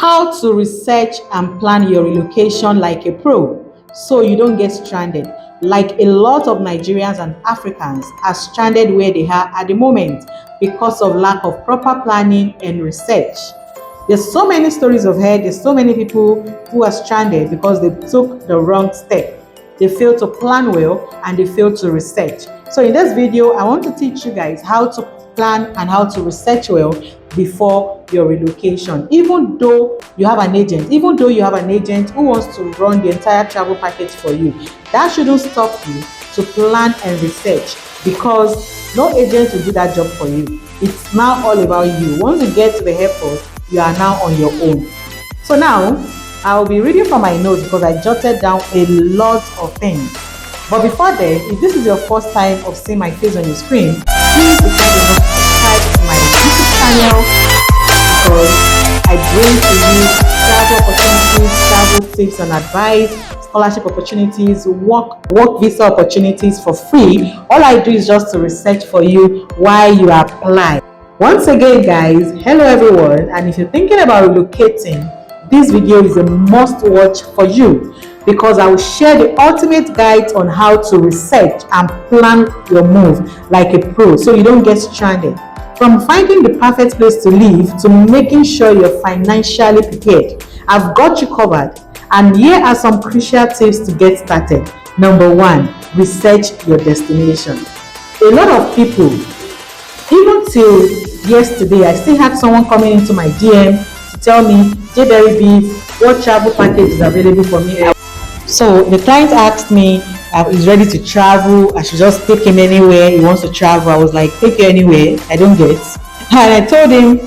How to research and plan your relocation like a pro so you don't get stranded. Like a lot of Nigerians and Africans are stranded where they are at the moment because of lack of proper planning and research. There's so many stories of here, there's so many people who are stranded because they took the wrong step. They failed to plan well and they failed to research. So in this video, I want to teach you guys how to plan and how to research well before your relocation. Even though you have an agent who wants to run the entire travel package for you, that shouldn't stop you to plan and research, because no agent will do that job for you. It's now all about you. Once you get to the airport, you are now on your own. So now I'll be reading from my notes because I jotted down a lot of things. But before then, if this is your first time of seeing my face on your screen, please be kind enough to subscribe to my YouTube channel, because I bring to you travel opportunities, travel tips and advice, scholarship opportunities, work visa opportunities for free. All I do is just to research for you while you apply. Once again, guys, hello everyone, and if you're thinking about relocating, this video is a must watch for you, because I will share the ultimate guide on how to research and plan your move like a pro so you don't get stranded. From finding the perfect place to live to making sure you're financially prepared, I've got you covered. And here are some crucial tips to get started. Number one, research your destination. A lot of people, even till yesterday, I still had someone coming into my DM to tell me, JBerry, what travel package is available for me? So the client asked me, he's ready to travel, I should just take him anywhere he wants to travel. I was like, take you anywhere, I don't get. And I told him,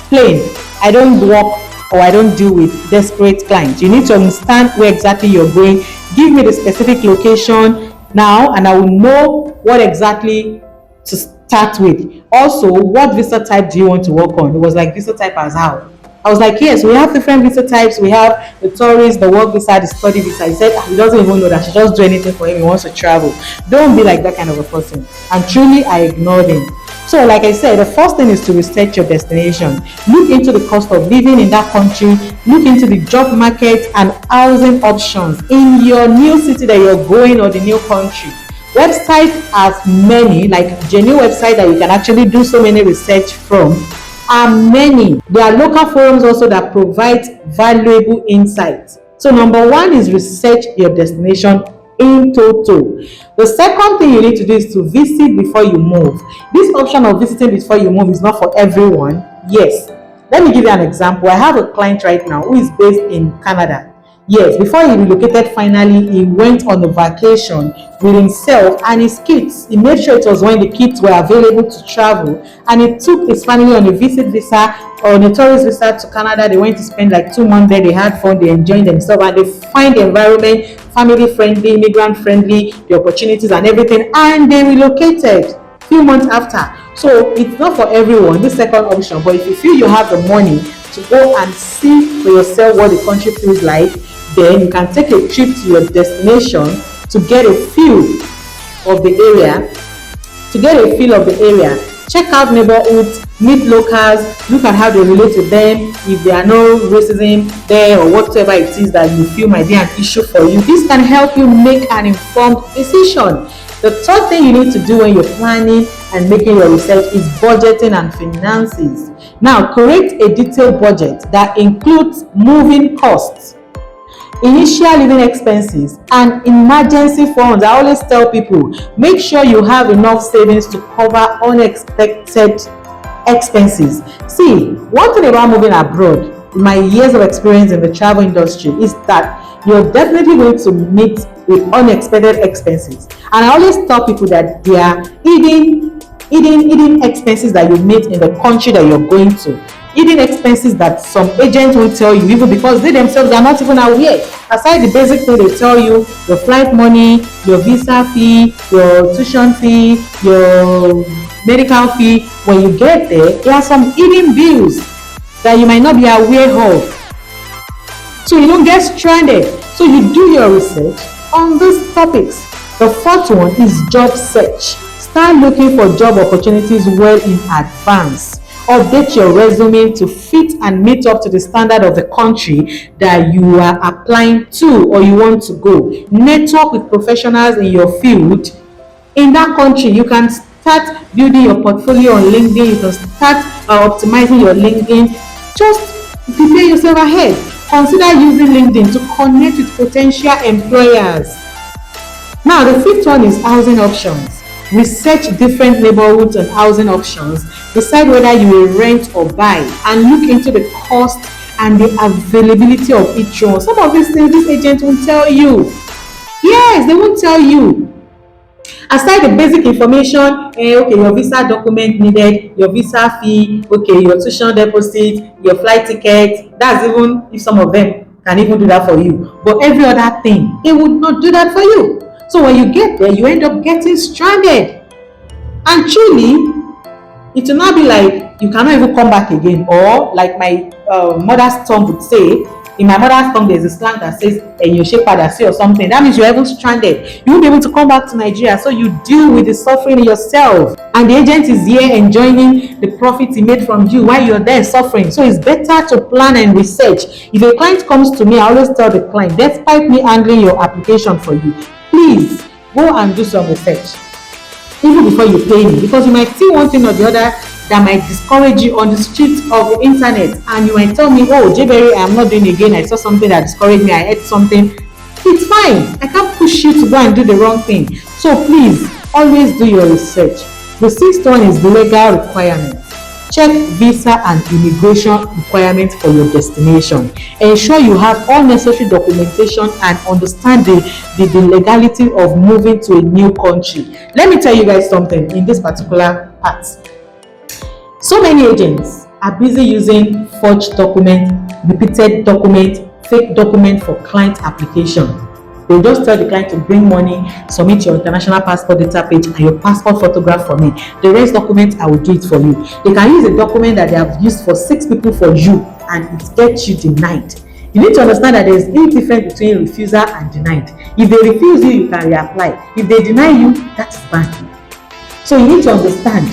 plain, I don't work or I don't deal with desperate clients. You need to understand where exactly you're going. Give me the specific location now and I will know what exactly to start with. Also, what visa type do you want to work on? It was like, visa type as how? I was like, yes, we have different visa types. We have the tourist, the work visa, the study visa. He said he doesn't even know that. She just do anything for him. He wants to travel. Don't be like that kind of a person. And truly, I ignored him. So like I said, the first thing is to research your destination. Look into the cost of living in that country. Look into the job market and housing options in your new city that you're going or the new country. Websites as many, like genuine website that you can actually do so many research from, are many. There are local forums also that provide valuable insights. So number one is research your destination in total. The second thing you need to do is to visit before you move. This option of visiting before you move is not for everyone. Yes. Let me give you an example. I have a client right now who is based in Canada. Yes, before he relocated finally, he went on a vacation with himself and his kids. He made sure it was when the kids were available to travel, and he took his family on a visit visa or on a tourist visa to Canada. They went to spend like 2 months there. They had fun, they enjoyed themselves, and they find the environment family friendly, immigrant friendly, the opportunities and everything, and they relocated a few months after. So it's not for everyone, this second option, but if you feel you have the money to go and see for yourself what the country feels like, then you can take a trip to your destination to get a feel of the area. Check out neighborhoods, meet locals, look at how they relate to them, if there are no racism there or whatever it is that you feel might be an issue for you. This can help you make an informed decision. The third thing you need to do when you're planning and making your research is budgeting and finances. Now, create a detailed budget that includes moving costs, initial living expenses, and emergency funds. I always tell people, make sure you have enough savings to cover unexpected expenses. See, one thing about moving abroad, my years of experience in the travel industry, is that you're definitely going to meet with unexpected expenses. And I always tell people that there are hidden expenses that you meet in the country that you're going to. Hidden expenses that some agents will tell you, even because they themselves are not even aware. Aside the basic thing they tell you, your flight money, your visa fee, your tuition fee, your medical fee, when you get there are some hidden bills that you might not be aware of. So you don't get stranded. So you do your research on these topics. The fourth one is job search. Start looking for job opportunities well in advance. Update your resume to fit and meet up to the standard of the country that you are applying to or you want to go. Network with professionals in your field in that country. You can start building your portfolio on LinkedIn. You can start optimizing your LinkedIn. Just prepare yourself ahead. Consider using LinkedIn to connect with potential employers. Now, the fifth one is housing options. Research different neighborhoods and housing options. Decide whether you will rent or buy, and look into the cost and the availability of each one. Some of these things, this agent won't tell you. Yes, they won't tell you. Aside the basic information, okay, your visa document needed, your visa fee, okay, your tuition deposit, your flight ticket. That's even if some of them can even do that for you. But every other thing, they would not do that for you. So when you get there, you end up getting stranded. And truly, it will not be like you cannot even come back again, or like my mother's tongue would say. In my mother's tongue, there's a slang that says "Enyoshe padasi" or something. That means you're even stranded. You won't be able to come back to Nigeria, so you deal with the suffering yourself. And the agent is here enjoying the profit he made from you while you're there suffering. So it's better to plan and research. If a client comes to me, I always tell the client, despite me handling your application for you, please go and do some research even before you pay me, because you might see one thing or the other that might discourage you on the streets of the internet, and you might tell me, oh, Jberry, I'm not doing again. I saw something that discouraged me. I heard something. It's fine. I can't push you to go and do the wrong thing. So please always do your research. The sixth one is legal requirements. Check visa and immigration requirements for your destination. Ensure you have all necessary documentation and understand the legality of moving to a new country. Let me tell you guys something in this particular part. So many agents are busy using forged document, repeated document, fake document for client application. They'll just tell the client to bring money, submit your international passport data page and your passport photograph for me. The rest document, I will do it for you. They can use a document that they have used for 6 people for you, and it gets you denied. You need to understand that there is a difference between refusal and denied. If they refuse you, you can reapply. If they deny you, that is bad. So you need to understand.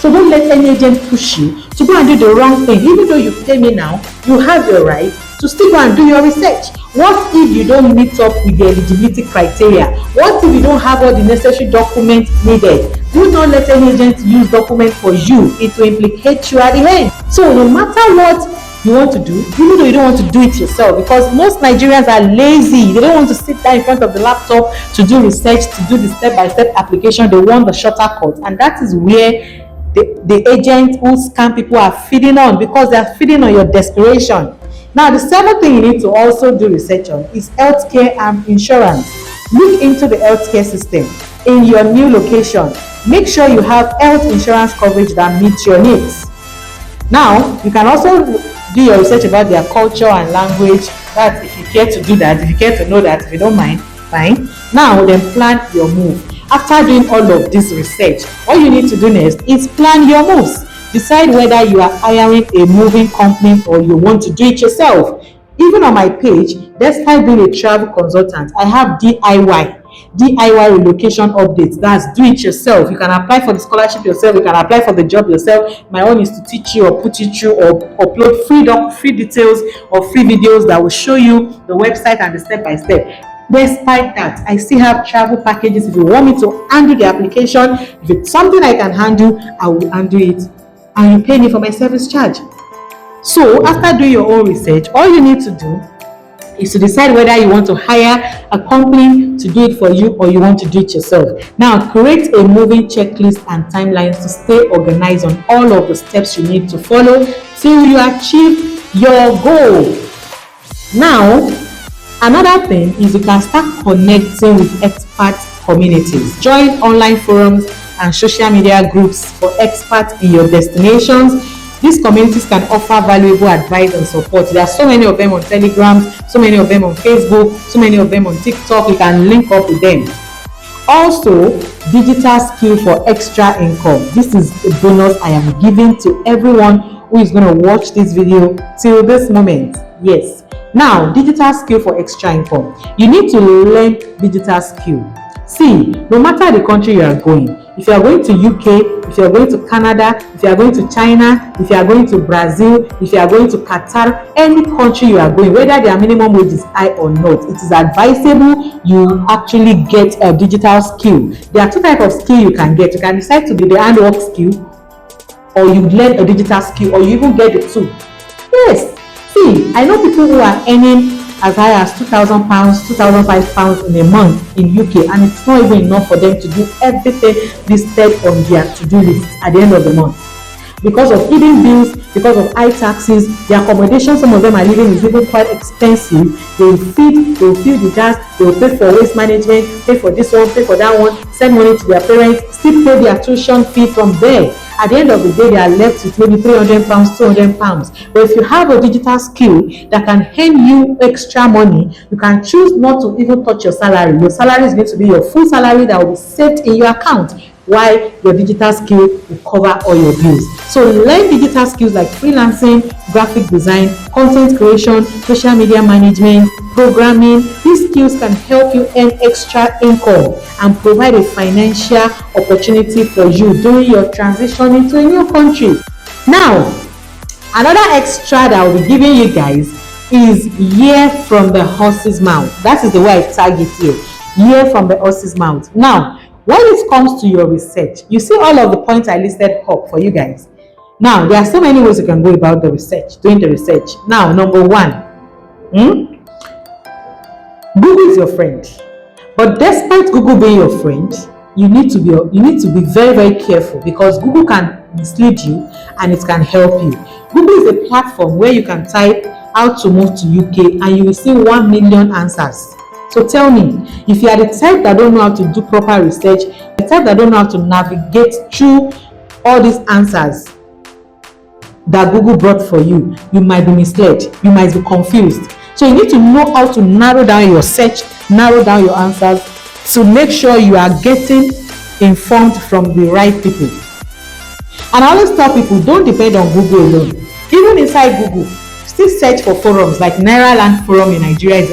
So don't let any agent push you to go and do the wrong thing. Even though you pay me now, you have your right to still go and do your research. What if you don't meet up with the eligibility criteria? What if you don't have all the necessary documents needed? Do not let any agent use document for you. It will implicate you at the end. So no matter what you want to do, even though you don't want to do it yourself, because most Nigerians are lazy. They don't want to sit down in front of the laptop to do research, to do the step-by-step application. They want the shorter cut, and that is where the agents who scam people are feeding on, because they are feeding on your desperation. Now, the seventh thing you need to also do research on is healthcare and insurance. Look into the healthcare system in your new location. Make sure you have health insurance coverage that meets your needs. Now, you can also do your research about their culture and language. That if you care to do that, if you care to know that, if you don't mind, fine. Now, then plan your move. After doing all of this research, all you need to do next is plan your moves. Decide whether you are hiring a moving company or you want to do it yourself. Even on my page, despite being a travel consultant, I have DIY relocation updates. That's do it yourself. You can apply for the scholarship yourself. You can apply for the job yourself. My own is to teach you or put it through or upload free details or free videos that will show you the website and the step-by-step. Despite that, I still have travel packages. If you want me to handle the application, if it's something I can handle, I will handle it. And you pay me for my service charge. So after doing your own research, all you need to do is to decide whether you want to hire a company to do it for you or you want to do it yourself. Now, create a moving checklist and timelines to stay organized on all of the steps you need to follow till you achieve your goal. Now, another thing is you can start connecting with expert communities. Join online forums and social media groups for experts in your destinations. These communities can offer valuable advice and support. There are so many of them on Telegram, so many of them on Facebook, so many of them on TikTok. You can link up with them. Also, digital skill for extra income. This is a bonus I am giving to everyone who is going to watch this video till this moment. Yes. Now, digital skill for extra income. You need to learn digital skill. See, no matter the country you are going, If you are going to UK, if you are going to Canada, if you are going to China, if you are going to Brazil, if you are going to Qatar, any country you are going, whether their minimum wage is high or not, it is advisable you actually get a digital skill. There are two types of skill you can get. You can decide to be the handwork skill, or you learn a digital skill, or you even get the two. Yes, see, I know people who are earning as high as £2,000, £2,005 in a month in UK, and it's not even enough for them to do everything listed on their to-do list at the end of the month. Because of hidden bills, because of high taxes, the accommodation some of them are living is even quite expensive. They will feed the gas, they will pay for waste management, pay for this one, pay for that one, send money to their parents, still pay their tuition fee from there. At the end of the day, they are left with maybe £300, £200. But if you have a digital skill that can earn you extra money, you can choose not to even touch your salary. Your salary is going to be your full salary that will be saved in your account, while your digital skill will cover all your bills. So learn digital skills like freelancing, graphic design, content creation, social media management, programming. These skills can help you earn extra income and provide a financial opportunity for you during your transition into a new country. Now, another extra that I'll be giving you guys is hear from the horse's mouth. That is the way I tag it here. Hear from the horse's mouth. Now, when it comes to your research, you see all of the points I listed up for you guys. Now, there are so many ways you can go about the research, doing the research. Now, number one, Google is your friend. But despite Google being your friend, you need to be very, very careful, because Google can mislead you and it can help you. Google is a platform where you can type how to move to UK and you will see 1 million answers. So tell me, if you are the type that don't know how to do proper research, the type that don't know how to navigate through all these answers that Google brought for you, you might be misled, you might be confused. So you need to know how to narrow down your search, narrow down your answers, to make sure you are getting informed from the right people. And I always tell people, don't depend on Google alone. Even inside Google, still search for forums like Naira Land Forum in Nigeria is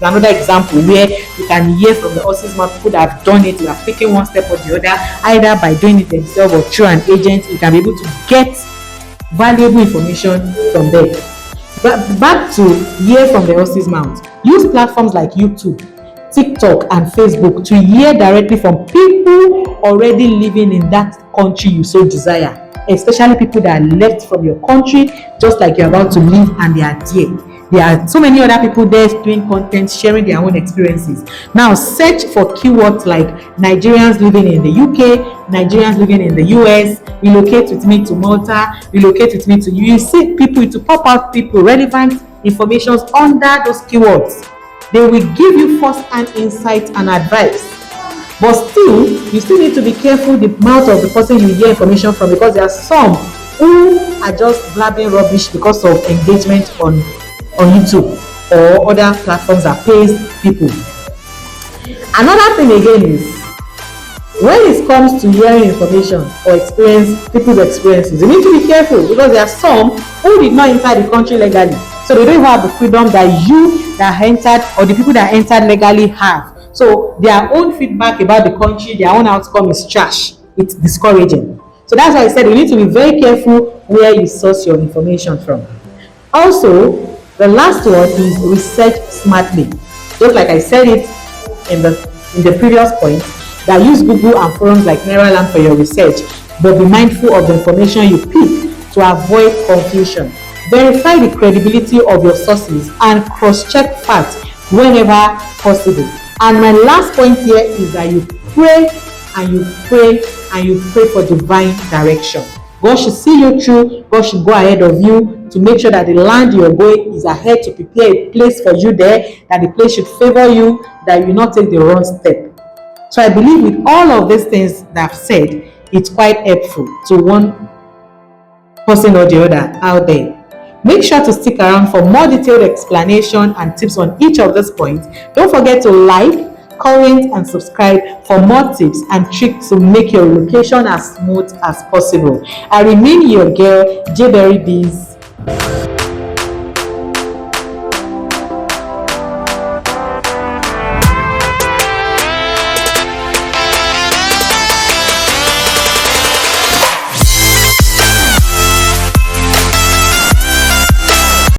another example where you can hear from the horse's mouth. People that have done it, you have taken one step or the other, either by doing it themselves or through an agent. You can be able to get valuable information from there. But back to hear from the horse's mouth. Use platforms like YouTube, TikTok, and Facebook to hear directly from people already living in that country you so desire. Especially people that are left from your country, just like you're about to leave, and they are there. There are so many other people there doing content, sharing their own experiences. Now, search for keywords like Nigerians living in the UK, Nigerians living in the US, relocate with me to Malta, relocate with me to you. See people, to pop out people, relevant information under those keywords. They will give you first-hand insight and advice. But still, you still need to be careful the mouth of the person you hear information from, because there are some who are just blabbing rubbish because of engagement on YouTube or other platforms that pays people. Another thing again is, when it comes to hearing information or people's experiences, you need to be careful, because there are some who did not enter the country legally. So they don't even have the freedom that you that entered, or the people that entered legally have. So their own feedback about the country, their own outcome is trash. It's discouraging. So that's why I said you need to be very careful where you source your information from. Also, the last one is research smartly. Just like I said it in the previous point, that use Google and forums like Naira Land for your research, but be mindful of the information you pick to avoid confusion. Verify the credibility of your sources and cross-check facts whenever possible. And my last point here is that you pray and you pray and you pray for divine direction. God should see you through. God should go ahead of you to make sure that the land you're going is ahead, to prepare a place for you there, that the place should favor you, that you will not take the wrong step. So I believe with all of these things that I've said, it's quite helpful to one person or the other out there. Make sure to stick around for more detailed explanation and tips on each of these points. Don't forget to like, comment, and subscribe for more tips and tricks to make your relocation as smooth as possible. I remain your girl, J Berry Bees.